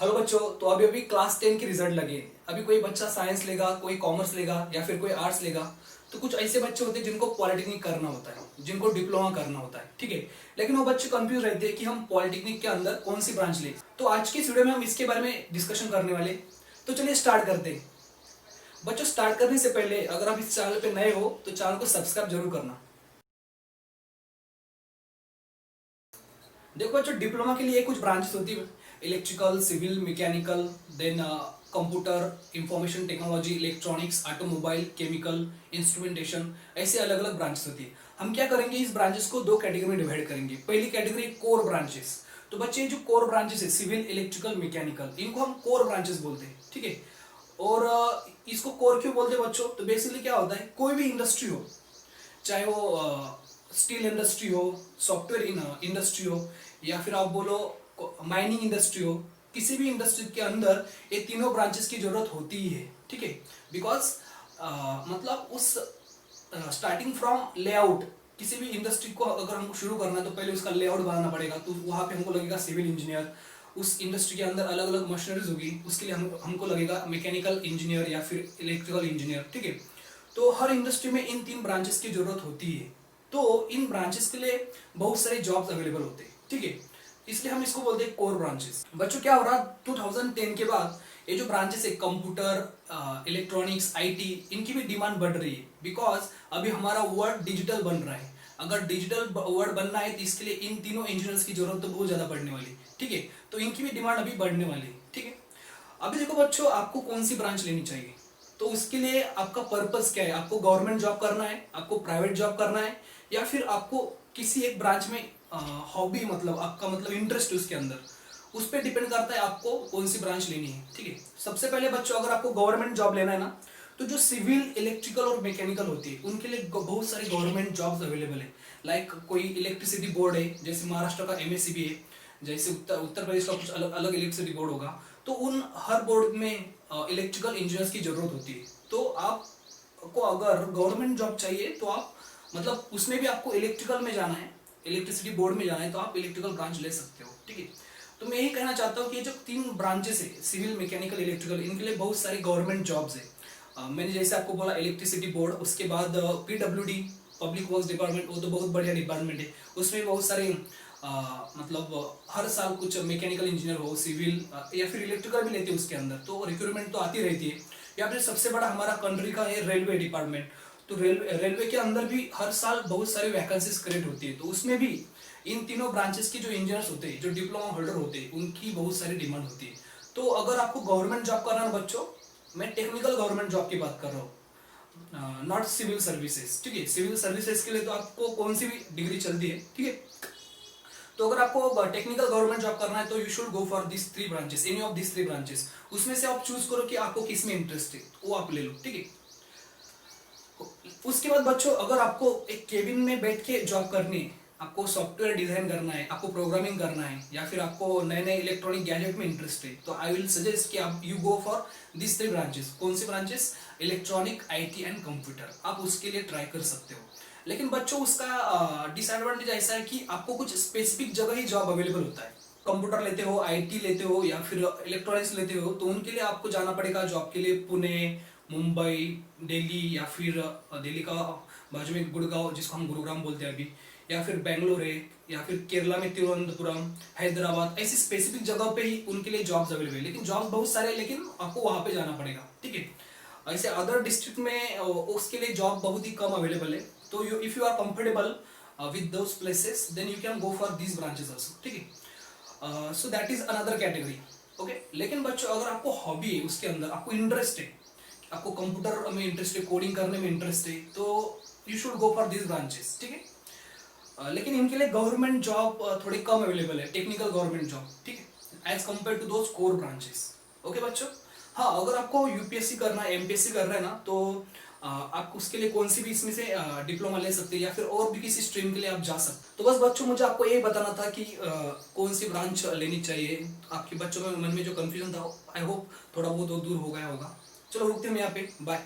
Hello बच्चों, तो अभी अभी क्लास 10 के रिजल्ट लगे। अभी कोई बच्चा साइंस लेगा, कोई कॉमर्स लेगा या फिर कोई आर्ट्स लेगा। तो कुछ ऐसे बच्चे होते हैं जिनको पॉलिटेक्निक करना होता है, जिनको डिप्लोमा करना होता है, ठीक है। लेकिन वो बच्चे कंफ्यूज रहते हैं कि हम पॉलिटेक्निक के अंदर कौन सी ब्रांच ले। तो आज की इस वीडियो में हम इसके बारे में डिस्कशन करने वाले। तो चलिए स्टार्ट करते हैं। बच्चों, स्टार्ट करने से पहले अगर आप इस चैनल पे नए हो तो चैनल को सब्सक्राइब जरूर करना। देखो बच्चों, डिप्लोमा के लिए कुछ ब्रांचेस होती है। Electrical, civil, mechanical, then computer, information technology, electronics, automobile, chemical, instrumentation, ऐसे अलग अलग ब्रांचेस होती है। हम क्या करेंगे, इस ब्रांचेस को दो कैटेगरी में डिवाइड करेंगे। पहली कैटेगरी कोर ब्रांचेस। तो बच्चे, जो कोर ब्रांचेस है, सिविल, इलेक्ट्रिकल, मैकेनिकल, इनको हम कोर ब्रांचेस बोलते हैं, ठीक है। और इसको कोर क्यों बोलते हैं बच्चों? तो बेसिकली क्या होता है, कोई भी इंडस्ट्री हो, चाहे वो स्टील इंडस्ट्री हो, सॉफ्टवेयर इंडस्ट्री हो, या फिर आप बोलो माइनिंग इंडस्ट्री हो, किसी भी इंडस्ट्री के अंदर ये तीनों ब्रांचेस की जरूरत होती ही है, ठीक है। बिकॉज मतलब उस स्टार्टिंग फ्रॉम लेआउट, किसी भी इंडस्ट्री को अगर हमको शुरू करना है तो पहले उसका लेआउट बनाना पड़ेगा। तो वहाँ पे हमको लगेगा सिविल इंजीनियर। उस इंडस्ट्री के अंदर अलग अलग मशीनरीज होगी, उसके लिए हमको लगेगा मैकेनिकल इंजीनियर या फिर इलेक्ट्रिकल इंजीनियर, ठीक है। तो हर इंडस्ट्री में इन तीन ब्रांचेस की जरूरत होती है। तो इन ब्रांचेस के लिए बहुत सारे जॉब्स अवेलेबल होते हैं, ठीक है। इसलिए हम इसको बोलते हैं कोर ब्रांचेस। बच्चों, क्या हो रहा है, 2010 के बाद ये जो ब्रांचेस है, कंप्यूटर, इलेक्ट्रॉनिक्स, आईटी, इनकी भी डिमांड बढ़ रही है। बिकॉज अभी हमारा वर्ल्ड डिजिटल बन रहा है। अगर डिजिटल वर्ल्ड बनना है तो इसके लिए इन तीनों इंजीनियर्स की जरूरत तो बहुत ज्यादा पड़ने वाली है, ठीक है। तो इनकी भी डिमांड अभी बढ़ने वाली है, ठीक है। अभी देखो बच्चों, आपको कौन सी ब्रांच लेनी चाहिए। तो उसके लिए आपका पर्पस क्या है? आपको गवर्नमेंट जॉब करना है, आपको प्राइवेट जॉब करना है, या फिर आपको किसी एक ब्रांच में हॉबी, मतलब आपका मतलब इंटरेस्ट है उसके अंदर। उस पर डिपेंड करता है आपको कौन सी ब्रांच लेनी है, ठीक है। सबसे पहले बच्चों, अगर आपको गवर्नमेंट जॉब लेना है ना, तो जो सिविल, इलेक्ट्रिकल और मैकेनिकल होती है, उनके लिए बहुत सारी गवर्नमेंट जॉब्स अवेलेबल है। लाइक कोई इलेक्ट्रिसिटी बोर्ड है, जैसे महाराष्ट्र का एमएसईबी है, जैसे उत्तर प्रदेश का कुछ अलग अलग इलेक्ट्रिसिटी बोर्ड होगा। तो उन हर बोर्ड में इलेक्ट्रिकल इंजीनियर्स की जरूरत होती है। तो आपको अगर गवर्नमेंट जॉब चाहिए तो आप मतलब उसमें भी आपको इलेक्ट्रिकल में जाना है, इलेक्ट्रिसिटी बोर्ड में जाना है, तो आप इलेक्ट्रिकल ब्रांच ले सकते हो, ठीक है। तो मैं यही कहना चाहता हूँ कि जो तीन ब्रांचेस है, सिविल, मैकेनिकल, इलेक्ट्रिकल, इनके लिए बहुत सारी गवर्नमेंट जॉब्स है। मैंने जैसे आपको बोला इलेक्ट्रिसिटी बोर्ड, उसके बाद पीडब्ल्यूडी, पब्लिक वर्क्स डिपार्टमेंट, वो तो बहुत बढ़िया डिपार्टमेंट है। उसमें बहुत सारे मतलब हर साल कुछ मैकेनिकल इंजीनियर हो, सिविल या फिर इलेक्ट्रिकल भी लेते हैं उसके अंदर, तो रिक्रूटमेंट तो आती रहती है। या फिर सबसे बड़ा हमारा कंट्री का है रेलवे डिपार्टमेंट। तो रेलवे के अंदर भी हर साल बहुत सारी वैकेंसीज क्रिएट होती है। तो उसमें भी इन तीनों ब्रांचेस के जो इंजीनियर्स होते हैं, जो डिप्लोमा होल्डर होते हैं, उनकी बहुत सारी डिमांड होती है। तो अगर आपको गवर्नमेंट जॉब करना है बच्चों, मैं टेक्निकल गवर्नमेंट जॉब की बात कर रहा हूँ, नॉट सिविल सर्विसेज, ठीक है। सिविल सर्विसेज के लिए तो आपको कौन सी भी डिग्री चलती है, ठीक है। तो अगर आपको टेक्निकल गवर्नमेंट जॉब करना है तो you should go for this three branches, any of this three branches. उसमें से आप चूज करो कि आपको किस में इंटरेस्ट है, वो आप ले लो, ठीक है। उसके बाद बच्चों, अगर आपको एक केबिन में बैठ के जॉब करनी है, आपको सॉफ्टवेयर डिजाइन करना है, आपको प्रोग्रामिंग करना है, या फिर आपको नए नए इलेक्ट्रॉनिक गैजेट में इंटरेस्ट है, तो आई विल सजेस्ट कि आप you go for this three branches. कौन सी branches? Electronic, IT and computer. आप उसके लिए ट्राई कर सकते हो। लेकिन बच्चों, उसका डिसएडवांटेज ऐसा है कि आपको कुछ स्पेसिफिक जगह ही जॉब अवेलेबल होता है। कंप्यूटर लेते हो, आईटी लेते हो, या फिर इलेक्ट्रॉनिक्स लेते हो, तो उनके लिए आपको जाना पड़ेगा जॉब के लिए पुणे, मुंबई, दिल्ली, या फिर दिल्ली का बाजू में गुड़गांव, जिसको हम गुरुग्राम बोलते हैं अभी, या फिर बेंगलोर है, या फिर केरला में तिरुवनंतपुरम, हैदराबाद, ऐसी स्पेसिफिक जगह पे ही उनके लिए जॉब्स अवेलेबल है। लेकिन जॉब्स बहुत सारे हैं, लेकिन आपको वहां पे जाना पड़ेगा, ठीक है। ऐसे अदर डिस्ट्रिक्ट में उसके लिए जॉब बहुत ही कम अवेलेबल है। तो you if you are comfortable with those places, then you can go for these branches also, ठीक है। So that is another category, okay. लेकिन बच्चों, अगर आपको हॉबी है, उसके अंदर आपको इंटरेस्ट है, आपको कंप्यूटर में इंटरेस्ट है, कोडिंग करने में इंटरेस्ट है, तो you should go for this branches, ठीक है। लेकिन इनके लिए गवर्नमेंट जॉब थोड़ी कम अवेलेबल है, टेक्निकल गवर्नमेंट जॉब, ठीक है, as compare to those core branches, okay बच्चों। हाँ, अगर आपको यूपीएससी करना है, एमपीएससी करना है ना, तो आप उसके लिए कौन सी भी इसमें से डिप्लोमा ले सकते हैं, या फिर और भी किसी स्ट्रीम के लिए आप जा सकते। तो बस बच्चों, मुझे आपको ये बताना था कि कौन सी ब्रांच लेनी चाहिए। आपके बच्चों के मन में जो कंफ्यूजन था, आई होप थोड़ा बहुत दूर हो गया होगा। चलो रुकते हैं यहाँ पे, बाय।